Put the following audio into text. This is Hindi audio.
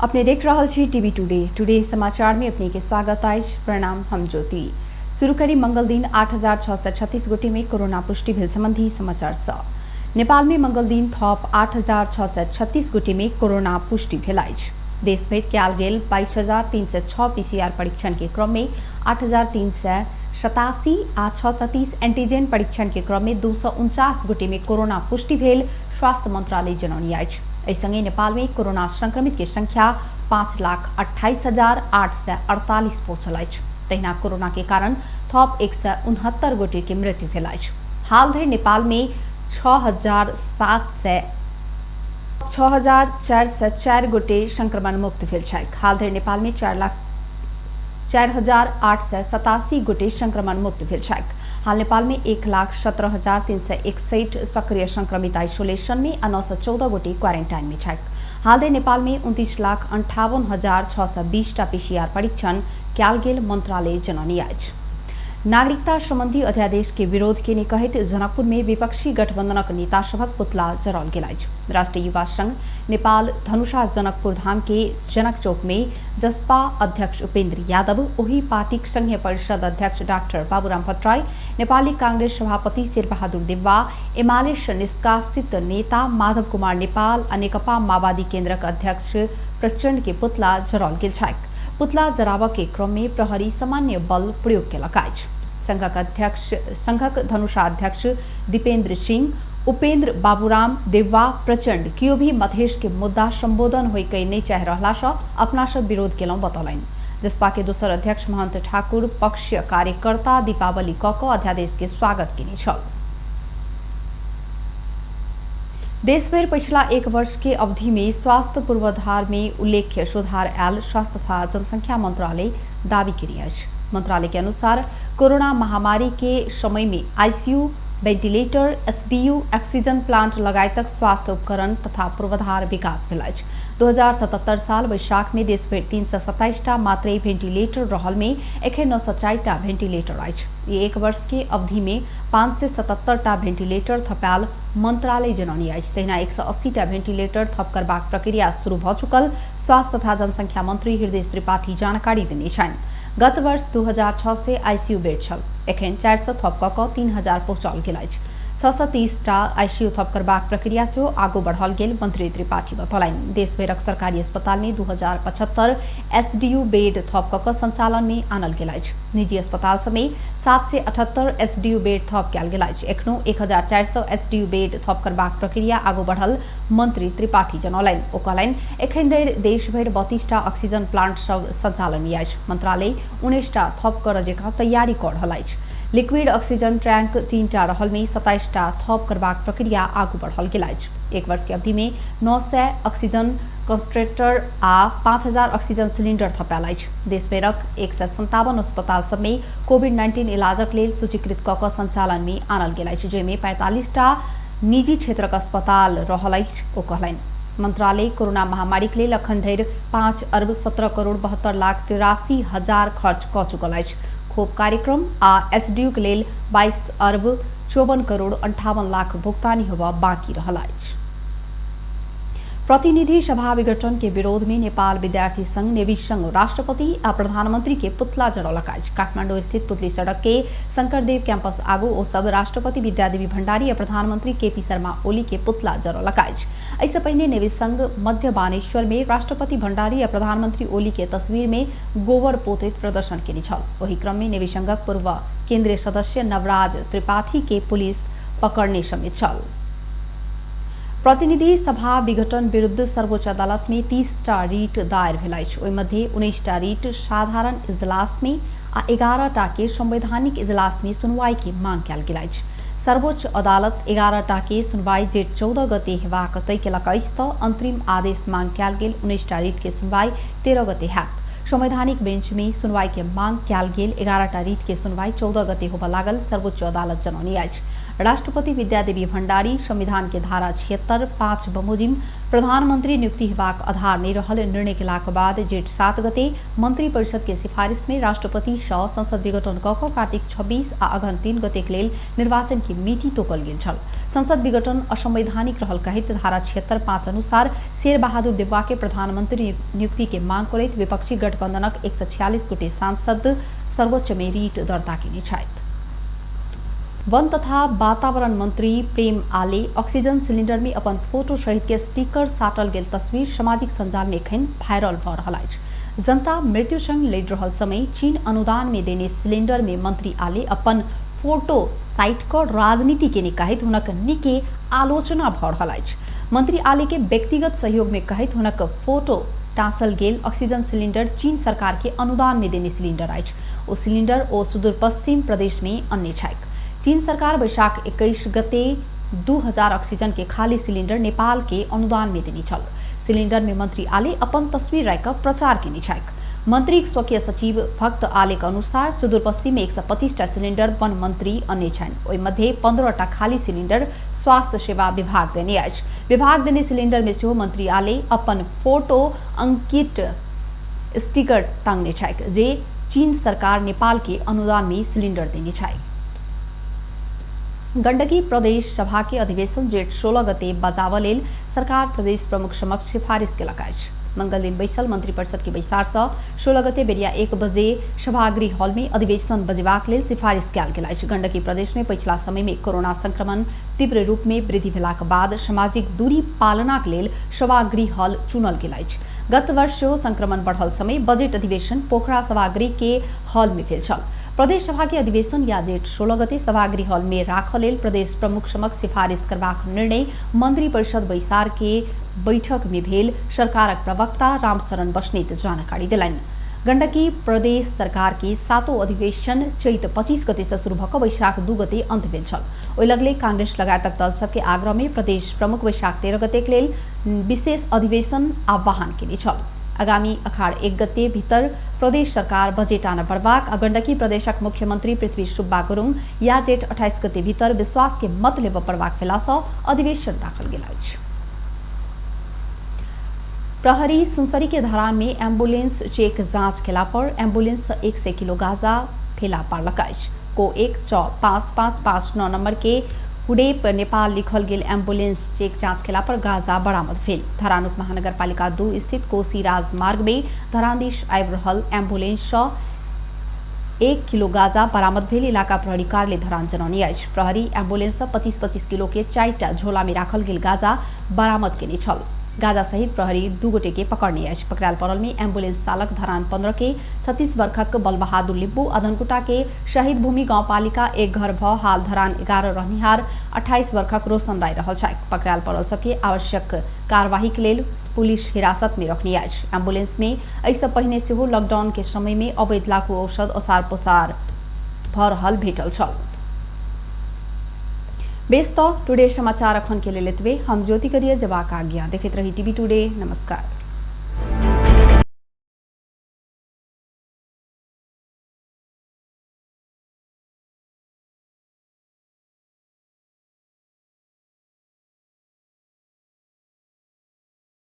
अपने देख रहल छी टीवी टुडे समाचार में अपने के स्वागत अछि। प्रणाम, हम ज्योति। शुरू करी मंगल दिन 8636 गोटे में कोरोना पुष्टि भेल संबंधी समाचार सँ। नेपाल में मंगल दिन थप 8636 गोटे में कोरोना पुष्टि भेल अछि। देश भरि कयल गेल 22306 पीसीआर परीक्षण के क्रम में 8387 आ 630 एंटीजन परीक्षण के क्रम में 249 गोटे में कोरोना पुष्टि भेल स्वास्थ्य मंत्रालय जनौने अछि। एहि संगे नेपाल में कोरोना संक्रमित के संख्या 5,28,848 पहुंचल अछि। तहिना कोरोना के कारण थप 169 गोटे के मृत्यु भेल अछि। हाल धरि नेपाल में 6,404 गोटे संक्रमण मुक्त भेल छथि। हाल धरि नेपाल में 4,0887 गोटे संक्रमण मुक्त भेल छथि। हाल नेपाल में 1,17,361 सक्रिय संक्रमित आइसोलेशन में 914 गोटे क्वारेंटाइन में छथि। हाल धरि नेपाल में 29,58,620 पीसीआर परीक्षण कयल गेल मंत्रालय जनौने अछि। नागरिकता संबंधी अध्यादेश के विरोध के कहैत जनकपुर में विपक्षी गठबंधनक नेता सभक पुतला जराओल गेल अछि। राष्ट्रीय युवा संघ नेपाल धनुषा जनकपुर धाम के जनक चौक में जसपा अध्यक्ष उपेन्द्र यादव, ओही पार्टीक संघीय परिषद अध्यक्ष डाक्टर बाबूराम भट्टराई, नेपाली कांग्रेस सभापति शेरबहादुर देउवा, एमाले निष्कासित नेता माधव कुमार नेपाल आ नेकपा माओवादी केन्द्रक अध्यक्ष प्रचण्ड के पुतला जराओल गेल छथि। पुतला जराव के क्रम में प्रहरी सामान्य बल प्रयोग केलक अछि। संघक धनुषा अध्यक्ष दीपेन्द्र सिंह, उपेन्द्र बाबूराम देउवा, प्रचण्ड कियो भी मधेश के मुद्दा संबोधन होइ कई नहीं चाह रहला सँ अपना सब विरोध केलहुं बतौलनि। जसपा के दोसर अध्यक्ष महंत ठाकुर पक्षीय कार्यकर्ता दीपावली क अध्यादेश के स्वागत केने छल। देशभर पिछला एक वर्ष के अवधि में स्वास्थ्य पूर्वाधार में उल्लेख्य सुधार आयल स्वास्थ्य तथा जनसंख्या मंत्रालय दावी केने अछि। मंत्रालय के अनुसार कोरोना महामारी के समय में ICU, ventilator, SDU, oxygen plant लगायतक स्वास्थ्य उपकरण तथा पूर्वाधार विकास भेल अछि। 2077 साल वैशाख में देशभर 327 मात्रै वेंटिलेटर रहल में एखन 904 वेंटिलेटर अछि। ये एक वर्ष के अवधि में 577 वेंटिलेटर थपायल मंत्रालय जनौने अछि। तहिना 180 वेंटिलेटर थप करबाक प्रक्रिया शुरू भ चुकल स्वास्थ्य तथा जनसंख्या मंत्री हृदय त्रिपाठी जानकारी देने छनि। गत वर्ष 2006 से आईसीयू बेड छल, एखन 400 थप क 3000 पहुंचाओल गेल अछि। 630 आईसीयू थप करबाक प्रक्रिया से आगू बढ़ाओल गेल मंत्री त्रिपाठी बतौलनि। देशभरक सरकारी अस्पताल में 2075 एसडीयू बेड थप क संचालन में आनल गेल अछि। निजी अस्पताल सब में 778 एसडीयू बेड थप कयल गेल अछि। एखनो 1400 एसडीयू बेड थप करबाक प्रक्रिया आगू बढ़ल मंत्री त्रिपाठी जनौलनि। ओ कहलनि एखन धरि देशभर 32 ऑक्सीजन प्लांट सब संचालन में अछि। मंत्रालय 19 थप कर जेका तैयारी कर रहल अछि। लिक्विड ऑक्सीजन टैंक 3 रहल में 27 थप करबाक प्रक्रिया आगू बढ़ल गेल अछि। एक वर्ष के अवधि में 900 ऑक्सीजन कंसंट्रेटर आ 5000 ऑक्सीजन सिलेंडर थपायल अछि। देशभरक 157 अस्पताल सब में कोविड-19 इलाजक लेल सूचीकृत क संचालन में आनल गेल अछि, जेमे 45 निजी क्षेत्रक अस्पताल रहल अछि। ओ कहलनि मंत्रालय कोरोना महामारी के लेल अखन धरि 5,17,72,83,000 खर्च क चुकल अछि। खोप कार्यक्रम आ एसडीयू के लेल 22,54,58,00,000 भुगतानी होबा बाकी रहल अछि। प्रतिनिधि सभा विघटन के विरोध में नेपाल विद्यार्थी संघ नेवी संघ राष्ट्रपति आ प्रधानमंत्री के पुतला जरौलक अछि। काठमांडू स्थित पुतली सड़क के शंकरदेव कैंपस आगू ओ सब राष्ट्रपति विद्यादेवी भंडारी आ प्रधानमंत्री केपी शर्मा ओली के पुतला जरौलक अछि। ऐसे पहले नेवी संघ मध्य बानेश्वर में राष्ट्रपति भंडारी आ प्रधानमंत्री ओली के तस्वीर में गोबर पोतैत प्रदर्शन केने छल। वही क्रम में नेवी संघक पूर्व केंद्रीय सदस्य नवराज त्रिपाठी के पुलिस पकड़ने समेत छल। प्रतिनिधि सभा विघटन विरुद्ध सर्वोच्च अदालत में 30 रिट दायर भेल अछि। ओहि मध्ये 19 रिट साधारण इजलास में आ 11 के संवैधानिक इजलास में सुनवाई के मांग कयल गेल अछि। सर्वोच्च अदालत 11 के सुनवाई जेठ 14 गते हेबाक तय केलक अछि तऽ अंतरिम आदेश मांग कयल गेल 19 रिट के सुनवाई 13 गते हैत। संवैधानिक बेंच में सुनवाई के मांग कयल गेल 11 रिट के सुनवाई 14 गते होबय लागल सर्वोच्च अदालत जनौने अछि। राष्ट्रपति विद्यादेवी भंडारी संविधान के धारा 76 5 बमोजिम प्रधानमंत्री नियुक्ति हेबाक आधार नहीं रहल निर्णय केलाक बाद जेठ 7 गते मंत्री परिषद के सिफारिश में राष्ट्रपति सँ संसद विघटन क कार्तिक 26 आ अगहन 3 गते के लेल निर्वाचन की मिति तोकल गेल छल। संसद विघटन असंवैधानिक रहल कहित धारा 76(5) अनुसार शेर बहादुर देउवा के प्रधानमंत्री नियुक्ति के मांग करैत विपक्षी गठबंधनक 146 गोटे सांसद सर्वोच्च में रिट दर्ता केने छथि। वन तथा वातावरण मंत्री प्रेम आले ऑक्सीजन सिलिंडर में अपन फोटो सहित के स्टिकर साटल गेल तस्वीर सामाजिक संजाल में एखन वायरल भ रहल अछि। जनता मृत्यु संग लड़ रहल समय चीन अनुदान में देने सिलिंडर में मंत्री आले अपन फोटो साइट क राजनीति के कहैत हुनक निके आलोचना भ रहल अछि। मंत्री आले के व्यक्तिगत सहयोग में कहैत हुनक फोटो टाँसल गेल ऑक्सीजन सिलिंडर चीन सरकार के अनुदान में देने सिलिंडर अछि। ओ सिलिंडर ओ सुदूर पश्चिम प्रदेश में अन्य छैक। चीन सरकार वैशाख 21 गते 2000 ऑक्सीजन के खाली सिलिंडर नेपाल के अनुदान में देनी छल। सिलिंडर में मंत्री आले अपन तस्वीर राख प्रचार केनी छैक। मंत्री स्वकीय सचिव भक्त आले के अनुसार सुदूर पश्चिम में 125 टा सिलिंडर वन मंत्री अन्य छन्। ओहि मध्ये 15 टा खाली सिलिंडर स्वास्थ्य सेवा विभाग देने अछि। विभाग देने सिलिंडर में सेहो मंत्री आले अपन फोटो अंकित स्टिकर टांगने छैक जे चीन सरकार नेपाल के अनुदान में सिलिंडर देने छैक। गण्डकी प्रदेश सभा के अधिवेशन जेठ 16 गते बजाव लेल सरकार प्रदेश प्रमुख समक्ष सिफारिश केलक अछि। मंगल दिन बैसल मंत्री परिषद के बैसार से 16 गते बेरिया 1 बजे सभागृह हॉल में अधिवेशन बजेबाक लेल सिफारिश कयल गेल अछि। गण्डकी प्रदेश में पिछला समय में कोरोना संक्रमण तीव्र रूप में वृद्धि भेलाक बाद सामाजिक दूरी पालनाक लेल सभागृह हॉल चुनल गेल अछि। गत वर्ष सेहो संक्रमण बढ़ल समय बजट अधिवेशन पोखरा सभागृह के हॉल में भेल छल। प्रदेश सभा के अधिवेशन या जेठ 16 गते सभागृह हॉल में राख लेल प्रदेश प्रमुख समक्ष सिफारिश करबाक निर्णय मंत्री परिषद बैसार के बैठक में भेल सरकारक प्रवक्ता रामशरण बस्नेत जानकारी दिलनि। गण्डकी प्रदेश सरकार के 7वां अधिवेशन चैत 25 गते से शुरू भऽ वैशाख 2 गते अंत भेल छल। ओहि लगले कांग्रेस लगायतक दल सबके आग्रह में प्रदेश प्रमुख वैशाख 13 गते के लेल विशेष अधिवेशन आह्वान केने छल। आगामी अखाड़ 1 गते भीतर प्रदेश सरकार बजेट आन बढ़बाक आ गण्डकी प्रदेशक मुख्यमंत्री पृथ्वी सुब्बा गुरुङ या जेठ 28 गते भीतर विश्वास के मत लेब पड़बाक भेला सँ अधिवेशन राखल गेल अछि। प्रहरी सुनसरी के धरान में एम्बुलेंस चेक जांच केला पर एम्बुलेंस 100 किलो गांजा फेला पारलक अछि। को 1455559 नंबर के हुडेप नेपाल लिखल गेल एम्बुलेंस चेक जांच केला पर गांजा बरामद भेल। धरान उप महानगरपालिका 2 स्थित कोसी राजमार्ग में धरानदेश आबि रहल एम्बुलेंस सँ 1 किलो गांजा बरामद भेल। इलाका प्रहरी कार्यालय धरान जनौनी अछि। प्रहरी एम्बुलेंस सँ 25-25 किलो के 4 टा झोला में राखल गेल गांजा बरामद केने छल। गांजा सहित प्रहरी 2 गोटे के पकड़ने अछि। पकड़ायल पड़ल में एम्बुलेंस चालक धरान 15 के 36 वर्षक बलबहादुर लिम्बू, अधनकुटा के शहीद भूमि गाउँपालिका 1 घर भ हाल धरान 11 रहनिहार 28 वर्षक रोशन राय रहल छथि। पकड़ायल पड़ल सबके आवश्यक कार्यवाही के लेल पुलिस हिरासत में रखने अछि। एम्बुलेंस में एहिसँ पहिने सेहो लॉकडाउन के समय में अवैध लागू औषध ओसार पोसार भ रहल भेटल छल। बेस टुडे समाचार अखन के लेल एतबे। हम ज्योति करियर जबाक आज्ञा देखैत रही टीवी टुडे। नमस्कार।